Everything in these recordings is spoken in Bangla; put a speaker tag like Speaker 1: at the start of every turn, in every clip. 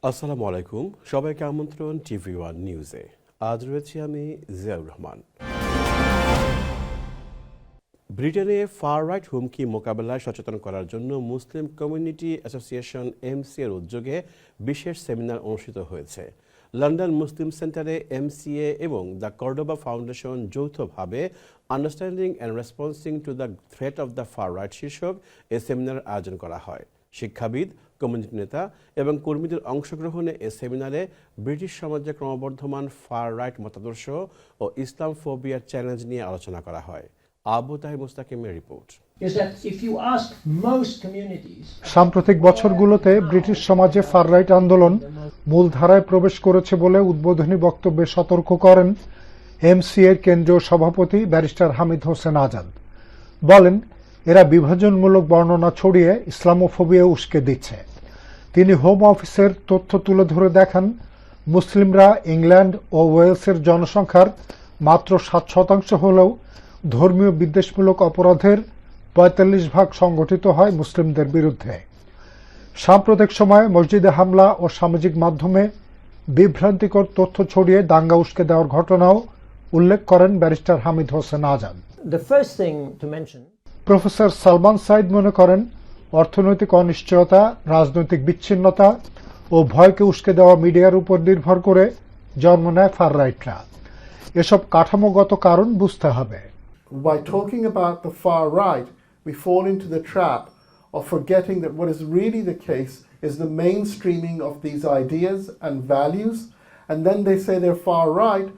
Speaker 1: আসসালামু আলাইকুম, সবাইকে আমন্ত্রণ টিভি ওয়ান নিউজে। আজ রয়েছি আমি জিয়াউর রহমান। ব্রিটেনে ফার রাইট হুমকি মোকাবেলায় সচেতন করার জন্য মুসলিম কমিউনিটি অ্যাসোসিয়েশন এমসিএর উদ্যোগে বিশেষ সেমিনার অনুষ্ঠিত হয়েছে। লন্ডন মুসলিম সেন্টারে এমসিএ এবং দ্য কর্ডোবা ফাউন্ডেশন যৌথভাবে understanding and responding to the threat of the far right শীর্ষক এ সেমিনারের আয়োজন করা হয়। শিক্ষাবিদ, কমিউনিটি নেতা এবং কর্মীদের অংশগ্রহণে এ সেমিনারে ব্রিটিশ সমাজে ক্রমবর্ধমান ফার রাইট মতাদর্শ ও ইসলাম ফোবিয়ার চ্যালেঞ্জ নিয়ে আলোচনা করা হয়। আবু তাহির মুস্তাকিমের রিপোর্ট।
Speaker 2: সাম্প্রতিক বছরগুলোতে ব্রিটিশ সমাজে ফার রাইট আন্দোলন মূলধারায় প্রবেশ করেছে বলে উদ্বোধনী বক্তব্যে সতর্ক করেন এমসিএর কেন্দ্রীয় সভাপতি ব্যারিস্টার হামিদ হোসেন আজাদ। বলেন, এরা বিভাজনমূলক বর্ণনা ছড়িয়ে ইসলামোফোবিয়া উস্কে দিচ্ছে। তিনি হোম অফিসের তথ্য তুলে ধরে দেখান, মুসলিমরা ইংল্যান্ড ও ওয়েলসের জনসংখ্যার মাত্র 7% হলেও ধর্মীয় বিদ্বেষমূলক অপরাধের 45% সংগঠিত হয় মুসলিমদের বিরুদ্ধে। সাম্প্রতিক সময়ে মসজিদে হামলা ও সামাজিক মাধ্যমে বিভ্রান্তিকর তথ্য ছড়িয়ে দাঙ্গা উস্কে দেওয়ার ঘটনাও উল্লেখ করেন ব্যারিস্টার হামিদ হোসেন আজাদ। প্রফেসর সালমান সাইদ মনে করেন, অর্থনৈতিক অনিশ্চয়তা, রাজনৈতিক বিচ্ছিন্নতা ও ভয়কে উস্কে দেওয়া মিডিয়ার উপর নির্ভর করে জন্ম নেয় ফার রাইটরা। এসব কাঠামোগত কারণ বুঝতে হবে।
Speaker 3: By talking about the far right, we fall into the trap of forgetting that what is really the case is the mainstreaming of these ideas and values, and then they say they're far right.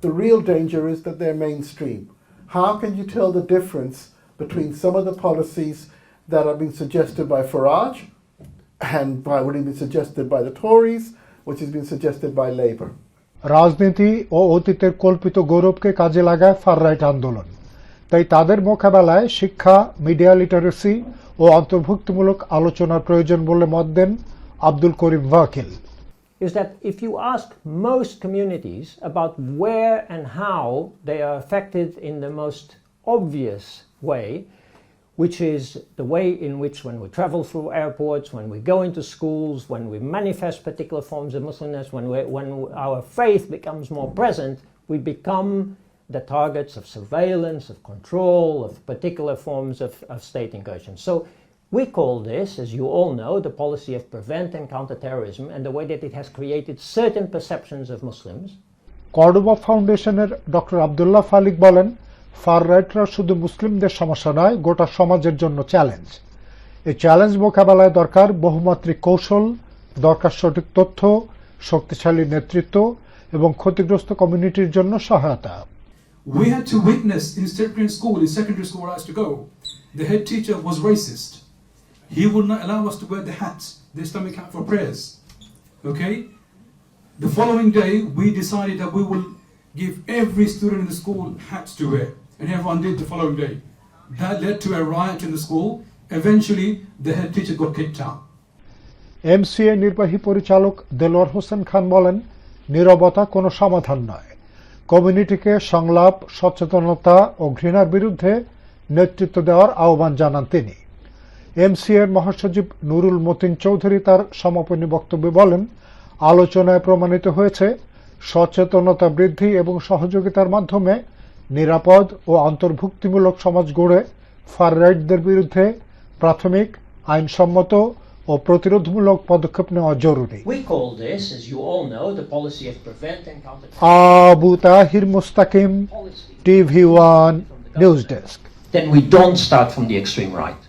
Speaker 3: The real danger is that they're mainstream. How can you tell the difference between some of the policies that are being suggested by Farage and by what has been suggested by the Tories, which has been suggested by Labour?
Speaker 2: রাজনীতি ও অতীতের কল্পিত গৌরবকে কাজে লাগায় ফার রাইট আন্দোলন। তাই তাদের মোকাবেলায় শিক্ষা, মিডিয়া লিটারেসি ও অন্তর্ভুক্তিমূলক আলোচনার প্রয়োজন বলে মত দেন আব্দুল করিম ওয়াকিল।
Speaker 4: Is that if you ask most communities about where and how they are affected in the most obvious way, which is the way in which when we travel through airports, when we go into schools, when we manifest particular forms of Muslimness, when our faith becomes more present, we become the targets of surveillance, of control, of particular forms of state incursion. So we call this, as you all know, the policy of prevent and counter terrorism, and the way that it has created certain perceptions of Muslims.
Speaker 2: Cordoba ফাউন্ডেশনের ডক্টর আব্দুল্লাহ ফালিক বলেন, ফার রাইটরা শুধু মুসলিমদের সমস্যা নয়, গোটা সমাজের জন্য চ্যালেঞ্জ। এই চ্যালেঞ্জ মোকাবেলায় দরকার বহুমাত্রিক কৌশল, দরকার সঠিক তথ্য, শক্তিশালী নেতৃত্ব এবং ক্ষতিগ্রস্ত কমিউনিটির জন্য সহায়তা।
Speaker 5: We had to witness in Cyprian school, in secondary school where I used to go, the head teacher was racist. He would not allow us to wear the hat, the Islamic hat for prayers. Okay? The following day, we decided that we will give every student in the school hats to wear. And everyone did the following day. That led to a riot in the school. Eventually, the head teacher got kicked out.
Speaker 2: MCA নির্বাহী পরিচালক দেলোয়ার হোসেন খান বলেন, নীরবতা কোনো সমাধান নয়। কমিউনিটিকে সংলাপ, সচেতনতা ও ঘৃণার বিরুদ্ধে নেতৃত্ব দেওয়ার আহ্বান জানান তিনি। এমসিএর মহাসচিব নুরুল মতিন চৌধুরী তার সমাপনী বক্তব্যে বলেন, আলোচনায় প্রমাণিত হয়েছে সচেতনতা বৃদ্ধি এবং সহযোগিতার মাধ্যমে নিরাপদ ও অন্তর্ভুক্তিমূলক সমাজ গড়ে ফার রাইটদের বিরুদ্ধে প্রাথমিক, আইনসম্মত ও প্রতিরোধমূলক পদক্ষেপ নেওয়া জরুরি। Abu Tahir Mustakim, TV one news desk.
Speaker 4: Then we don't start from the extreme right.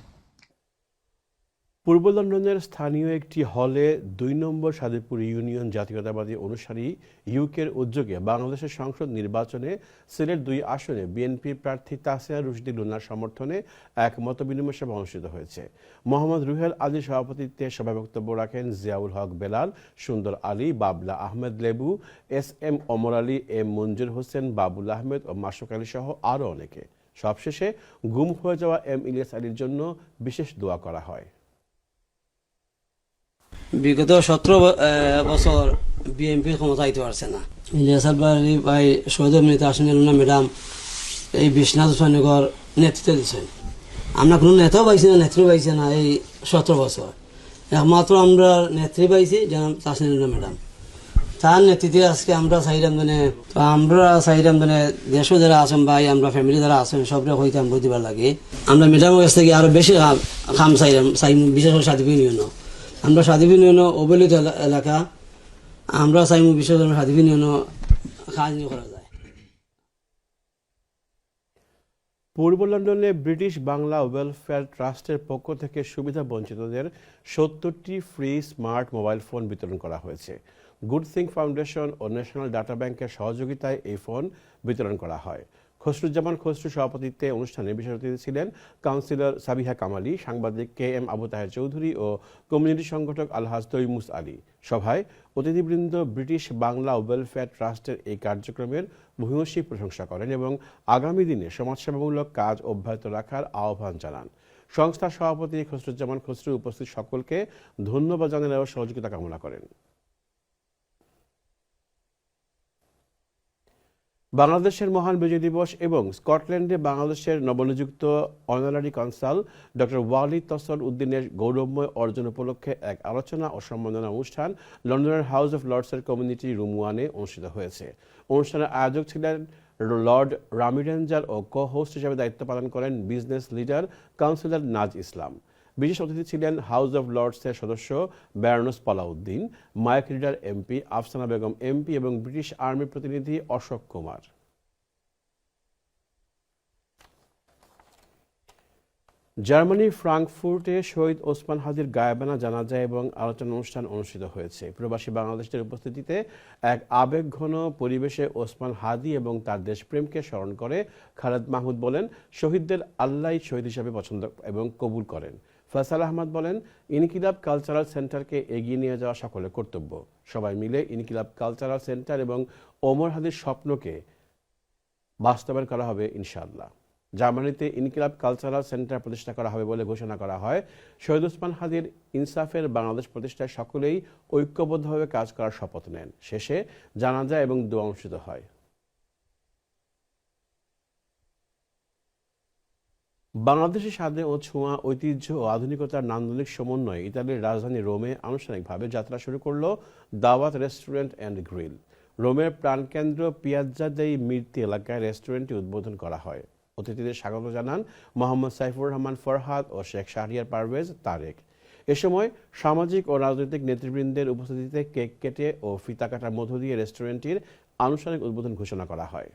Speaker 1: পূর্ব লন্ডনের স্থানীয় একটি হলে 2 নম্বর সাদেপুর ইউনিয়ন জাতীয়তাবাদী অনুসারী ইউকের উদ্যোগে বাংলাদেশের সংসদ নির্বাচনে সিলেট 2 আসনে বিএনপির প্রার্থী তাসিয়া রুশদি লুনার সমর্থনে এক মতবিনিময় সভা অনুষ্ঠিত হয়েছে। মোহাম্মদ রুহেল আলীর সভাপতিত্বে সভায় বক্তব্য রাখেন জিয়াউল হক বেলাল, সুন্দর আলী, বাবলা আহমেদ লেবু, এস.এম. ওমর আলী, এম. মঞ্জুর হোসেন, বাবুল আহমেদ ও মাসুক আলী সহ আরও অনেকে। সবশেষে গুম হয়ে যাওয়া এম. ইলিয়াস আলীর জন্য বিশেষ দোয়া করা হয়।
Speaker 6: বিগত 17 বছর বিএনপি ক্ষমতা আইতে পারছে না। ইলিয়াস আলবাড়ি ভাই, শহীদ অভিনেতা আসমিনা ম্যাডাম এই বিশ্বনাথ হুসাইনগর নেতৃত্ব দিচ্ছেন। আমরা কোনো নেতাও পাইছি না, নেত্রী পাইছি না এই 17 বছর। একমাত্র আমরা নেত্রী পাইছি যেমন তাসনিয়া ম্যাডাম, তার নেতৃত্বে আজকে আমরা চাইলাম দেশও যারা আছেন ভাই, আমরা ফ্যামিলি যারা আছেন সবরে হইতাম বুঝবার লাগে আমরা ম্যাডামের কাছ থেকে আরো বেশি কাম চাইলাম বিশেষ করে সাদীপ ইউনিয়ন। আমরা সাদীপ ইউনিয়ন অবহেলিত এলাকা, আমরা চাইমু বিশেষ করে সাদীপ ইউনিয়ন কাজ নিয়ে করা যায়।
Speaker 1: পূর্ব লন্ডনে ব্রিটিশ বাংলা ওয়েলফেয়ার ট্রাস্টের পক্ষ থেকে সুবিধা বঞ্চিতদের 70টি ফ্রি স্মার্ট মোবাইল ফোন বিতরণ করা হয়েছে। গুড থিং ফাউন্ডেশন ও ন্যাশনাল ডাটা ব্যাংকের সহযোগিতায় এই ফোন বিতরণ করা হয়। খসরুজ্জামান খসরু সভাপতিত্বে অনুষ্ঠানে বিশেষ অতিথি ছিলেন কাউন্সিলর সাবিহা কামালি, সাংবাদিক KM আবু তাহের চৌধুরী ও কমিউনিটি সংগঠক আলহাজ তৈমুস আলী। সভায় অতিথিবৃন্দ ব্রিটিশ বাংলা ওয়েলফেয়ার ট্রাস্টের এই কার্যক্রমের ভূয়সী প্রশংসা করেন এবং আগামী দিনে সমাজসেবামূলক কাজ অব্যাহত রাখার আহ্বান জানান। সংস্থার সভাপতি খসরুজ্জামান খসরু উপস্থিত সকলকে ধন্যবাদ জানান এবং সহযোগিতা কামনা করেন। বাংলাদেশের মহান বিজয় দিবস এবং স্কটল্যান্ডে বাংলাদেশের নবনিযুক্ত honorary consul doctor Walid Tasar উদ্দিনের গৌরবময় অর্জন উপলক্ষে এক আলোচনা ও সম্মাননা অনুষ্ঠান লন্ডনের হাউস অফ লর্ডসের কমিউনিটি রুম 1-এ অনুষ্ঠিত হয়েছে। অনুষ্ঠানের আয়োজক ছিলেন লর্ড রামি রেঞ্জার ও কো-হোস্ট হিসেবে দায়িত্ব পালন করেন business leader councillor Naz Islam. বিশেষ অতিথি ছিলেন হাউস অব লর্ডসের সদস্য baroness Pola Uddin, Mike Reader MP, Afsana Begum MP এবং ব্রিটিশ আর্মির প্রতিনিধি অশোক কুমার। জার্মানি ফ্রাঙ্কফুর্টে শহীদ ওসমান হাদির গায়েবানা জানাজা এবং আলোচনা অনুষ্ঠান অনুষ্ঠিত হয়েছে। প্রবাসী বাংলাদেশিদের উপস্থিতিতে এক আবেগঘন পরিবেশে ওসমান হাদি এবং তার দেশপ্রেমকে স্মরণ করে খালেদ মাহমুদ বলেন, শহীদদের আল্লাহ শহীদ হিসাবে পছন্দ এবং কবুল করেন। ফয়সাল আহমদ বলেন, ইনকিলাব কালচারাল সেন্টারকে এগিয়ে নিয়ে যাওয়া সকলের কর্তব্য। সবাই মিলে ইনকিলাব কালচারাল সেন্টার এবং ওমর হাদির স্বপ্নকে বাস্তবায়ন করা হবে ইনশাআল্লাহ। জার্মানিতে ইনকিলাব কালচারাল সেন্টার প্রতিষ্ঠা করা হবে বলে ঘোষণা করা হয়। শহীদ ওসমান হাদির ইনসাফের বাংলাদেশ প্রতিষ্ঠায় সকলেই ঐক্যবদ্ধভাবে কাজ করার শপথ নেন। শেষে জানাজা এবং দোয়া অনুষ্ঠিত হয়। বাংলাদেশের স্বাদে ও ছোঁয়া, ঐতিহ্য ও আধুনিকতার নান্দনিক সমন্বয়ে ইতালির রাজধানী রোমে আনুষ্ঠানিকভাবে যাত্রা শুরু করল দাওয়াত রেস্টুরেন্ট অ্যান্ড গ্রিল। রোমের প্রাণকেন্দ্র পিয়াজ্জা দেই মির্তি এলাকায় রেস্টুরেন্টটি উদ্বোধন করা হয়। অতিথিদের স্বাগত জানান মোহাম্মদ সাইফুর রহমান ফরহাদ ও শেখ শাহরিয়ার পারভেজ তারেক। এ সময় সামাজিক ও রাজনৈতিক নেতৃবৃন্দের উপস্থিতিতে কেক কেটে ও ফিতা কাটার মধ্য দিয়ে রেস্টুরেন্টটির আনুষ্ঠানিক উদ্বোধন ঘোষণা করা হয়।